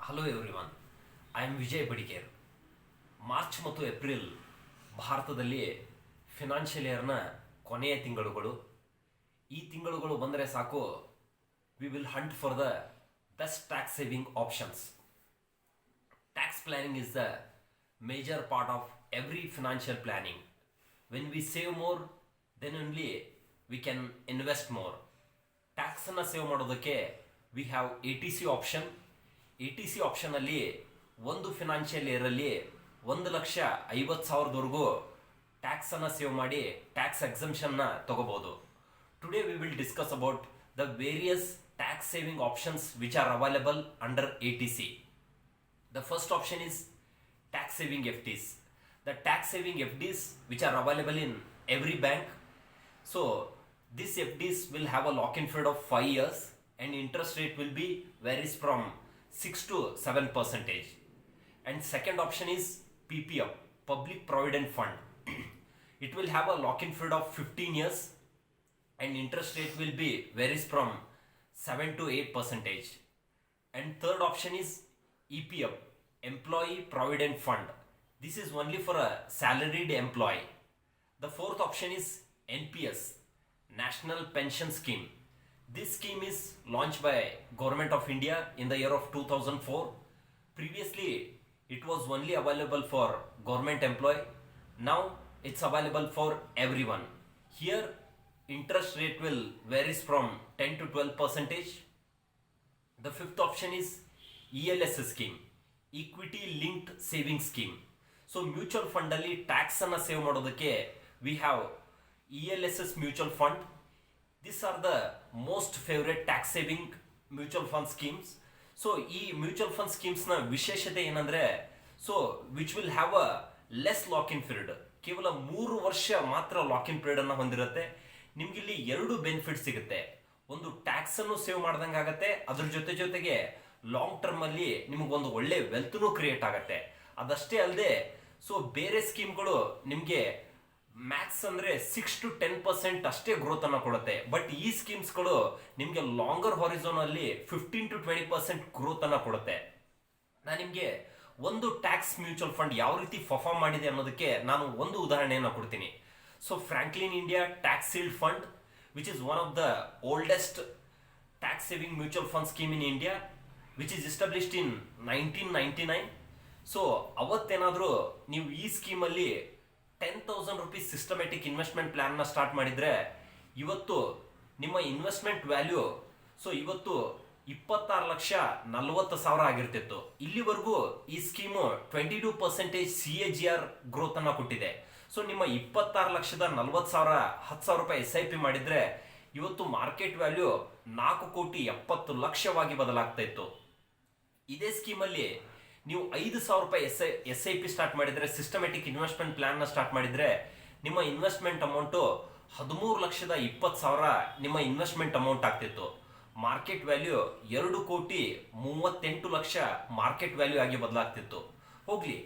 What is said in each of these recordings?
Hello everyone, I am Vijay Badiger. March ಮತ್ತು April ಭಾರತದಲ್ಲಿ financial ಇಯರ್ನ ಕೊನೆಯ ತಿಂಗಳುಗಳು. ಈ ತಿಂಗಳುಗಳು ಬಂದರೆ ಸಾಕು, we will hunt for the best tax saving options. Tax planning is the major part of every financial planning. When we save more, then only we can invest more. ಟ್ಯಾಕ್ಸನ್ನು save ಮಾಡೋದಕ್ಕೆ we have ATC option. ATC ಆಪ್ಷನಲ್ಲಿ ಒಂದು financial ಇಯರಲ್ಲಿ 1,50,000ವರೆಗೂ ಟ್ಯಾಕ್ಸನ್ನು save ಮಾಡಿ tax ಎಕ್ಸಂಪ್ಷನ್ನ ತಗೋಬಹುದು. Today we will discuss about the various tax saving options which are available under ATC. The first option is tax saving FDs. The tax saving FDs which are available in every bank. So these FDs will have a lock-in period of 5 years and interest rate will be varies from 6 to 7%. And second option is PPF, Public Provident Fund. It will have a lock-in period of 15 years and interest rate will be varies from 7 to 8%. And third option is EPF, Employee Provident Fund. This is only for a salaried employee. The fourth option is NPS, National Pension Scheme. This scheme is launched by Government of India in the year of 2004. Previously, it was only available for government employee. Now, it's available for everyone. Here, interest rate will varies from 10 to 12%. The fifth option is ELS scheme, Equity Linked Saving Scheme. So, mutual fund ಅಲ್ಲಿ tax ಅನ್ನು save ಮಾಡೋದಕ್ಕೆ we have ELSS mutual fund. These are the most favorite tax saving mutual fund schemes. So ಈ mutual fund schemes ನ ವಿಶೇಷತೆ ಏನಂದ್ರೆ, so which will have a less lock in period. ಕೇವಲ 3 ವರ್ಷ ಮಾತ್ರ ಲಾಕ್ ಇನ್ ಪೀರಿಯಡ್ ಅನ್ನ ಹೊಂದಿರುತ್ತೆ. ನಿಮ್ಗೆ ಇಲ್ಲಿ 2 ಬೆನಿಫಿಟ್ ಸಿಗುತ್ತೆ. ಒಂದು ಟ್ಯಾಕ್ಸ್ ಅನ್ನು ಸೇವ್ ಮಾಡ್ದಂಗೆ ಆಗತ್ತೆ, ಅದ್ರ ಜೊತೆಗೆ ಲಾಂಗ್ ಟರ್ಮ್ ಅಲ್ಲಿ ನಿಮಗೊಂದು ಒಳ್ಳೆ ವೆಲ್ತ್ನು ಕ್ರಿಯೇಟ್ ಆಗತ್ತೆ. ಅದಷ್ಟೇ ಅಲ್ಲದೆ, ಸೊ ಬೇರೆ ಸ್ಕೀಮ್ಗಳು ನಿಮ್ಗೆ ಮ್ಯಾಕ್ಸ್ ಅಂದ್ರೆ 6 to 10% ಅಷ್ಟೇ ಗ್ರೋತ್ ಅನ್ನ ಕೊಡುತ್ತೆ. ಬಟ್ ಈ ಸ್ಕೀಮ್ಸ್ಗಳು ನಿಮ್ಗೆ ಲಾಂಗರ್ ಹಾರಿಝೋನ್ ಅಲ್ಲಿ 15 to 20% ಗ್ರೋತ್ ಅನ್ನ ಕೊಡುತ್ತೆ. ನಾನು ನಿಮ್ಗೆ ಒಂದು ಟ್ಯಾಕ್ಸ್ ಮ್ಯೂಚುವಲ್ ಫಂಡ್ ಯಾವ ರೀತಿ ಪರ್ಫಾರ್ಮ್ ಮಾಡಿದೆ ಅನ್ನೋದಕ್ಕೆ ನಾನು ಒಂದು ಉದಾಹರಣೆಯನ್ನು ಕೊಡ್ತೀನಿ. So Franklin India tax shield fund, which is one of the oldest tax saving mutual fund scheme in India, which is established in 1999. So ಅವತ್ತೇನಾದ್ರೂ ನೀವು ಈ ಸ್ಕೀಮಲ್ಲಿ 10,000 rupees ಸಿಸ್ಟಮೆಟಿಕ್ ಇನ್ವೆಸ್ಟ್ಮೆಂಟ್ ಪ್ಲಾನ್ ನ ಸ್ಟಾರ್ಟ್ ಮಾಡಿದ್ರೆ, ಇವತ್ತು ನಿಮ್ಮ ಇನ್ವೆಸ್ಟ್ಮೆಂಟ್ ವ್ಯಾಲ್ಯೂ ಇವತ್ತು 26,40,000 ಆಗಿರ್ತಿತ್ತು. ಇಲ್ಲಿವರೆಗೂ ಈ ಸ್ಕೀಮು 22% CAGR ಗ್ರೋತ್ ಅನ್ನ ಕೊಟ್ಟಿದೆ. ಸೊ ನಿಮ್ಮ 26,40,000 10,000 ರೂಪಾಯಿ SIP ಮಾಡಿದ್ರೆ ಇವತ್ತು ಮಾರ್ಕೆಟ್ ವ್ಯಾಲ್ಯೂ 4,70,00,000 ಬದಲಾಗ್ತಾ ಇತ್ತು. ಇದೇ ಸ್ಕೀಮಲ್ಲಿ ನೀವು 5,000 ರೂಪಾಯಿ SIP ಸ್ಟಾರ್ಟ್ ಮಾಡಿದ್ರೆ, ಸಿಸ್ಟಮೆಟಿಕ್ ಇನ್ವೆಸ್ಟ್ಮೆಂಟ್ ಪ್ಲಾನ್ ನ ಸ್ಟಾರ್ಟ್ ಮಾಡಿದ್ರೆ, ನಿಮ್ಮ ಇನ್ವೆಸ್ಟ್ಮೆಂಟ್ ಅಮೌಂಟು 13,20,000 ನಿಮ್ಮ ಇನ್ವೆಸ್ಟ್ಮೆಂಟ್ ಅಮೌಂಟ್ ಆಗ್ತಿತ್ತು. ಮಾರ್ಕೆಟ್ ವ್ಯಾಲ್ಯೂ 2,38,00,000 ಮಾರ್ಕೆಟ್ ವ್ಯಾಲ್ಯೂ ಆಗಿ ಬದಲಾಗ್ತಿತ್ತು. ಹೋಗ್ಲಿ,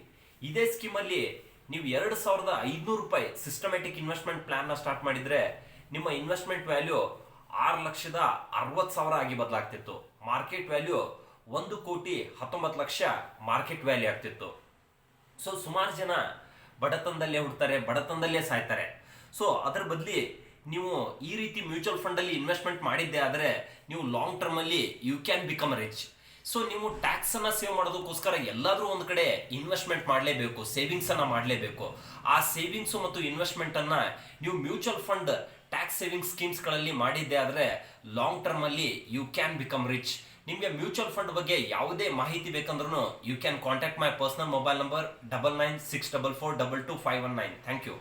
ಇದೇ ಸ್ಕೀಮಲ್ಲಿ ನೀವು 2,500 ರೂಪಾಯಿ ಸಿಸ್ಟಮೆಟಿಕ್ ಇನ್ವೆಸ್ಟ್ಮೆಂಟ್ ಪ್ಲಾನ್ ನ ಸ್ಟಾರ್ಟ್ ಮಾಡಿದ್ರೆ, ನಿಮ್ಮ ಇನ್ವೆಸ್ಟ್ಮೆಂಟ್ ವ್ಯಾಲ್ಯೂ 6,60,000 ಆಗಿ ಬದಲಾಗ್ತಿತ್ತು. ಮಾರ್ಕೆಟ್ ವ್ಯಾಲ್ಯೂ 1,19,00,000 ಮಾರ್ಕೆಟ್ ವ್ಯಾಲ್ಯೂ ಆಗ್ತಿತ್ತು. ಸೊ ಸುಮಾರು ಜನ ಬಡತನದಲ್ಲೇ ಹುಡ್ತಾರೆ, ಬಡತನದಲ್ಲೇ ಸಾಯ್ತಾರೆ. ಸೊ ಅದರ ಬದಲಿ ನೀವು ಈ ರೀತಿ ಮ್ಯೂಚುವಲ್ ಫಂಡ್ ಅಲ್ಲಿ ಇನ್ವೆಸ್ಟ್ಮೆಂಟ್ ಮಾಡಿದ್ದೆ ಆದ್ರೆ, ನೀವು ಲಾಂಗ್ ಟರ್ಮ್ ಅಲ್ಲಿ you can become rich. So ನೀವು ಟ್ಯಾಕ್ಸ್ ಅನ್ನ ಸೇವ್ ಮಾಡೋದಕ್ಕೋಸ್ಕರ ಎಲ್ಲಾದ್ರೂ ಒಂದು ಕಡೆ ಇನ್ವೆಸ್ಟ್ಮೆಂಟ್ ಮಾಡಲೇಬೇಕು, ಸೇವಿಂಗ್ಸ್ ಅನ್ನ ಮಾಡಲೇಬೇಕು. ಆ ಸೇವಿಂಗ್ಸ್ ಮತ್ತು ಇನ್ವೆಸ್ಟ್ಮೆಂಟ್ ಅನ್ನ ನೀವು mutual fund tax saving schemes ಗಳಲ್ಲಿ ಮಾಡಿದ್ದೆ ಆದ್ರೆ, ಲಾಂಗ್ ಟರ್ಮ್ ಅಲ್ಲಿ ಯು ಕ್ಯಾನ್ ಬಿಕಮ್ ರಿಚ್. ನಿಮಗೆ ಮ್ಯೂಚುವಲ್ ಫಂಡ್ ಬಗ್ಗೆ ಯಾವುದೇ ಮಾಹಿತಿ ಬೇಕಂದ್ರೂ you can contact my personal mobile number 9964422519. Thank you.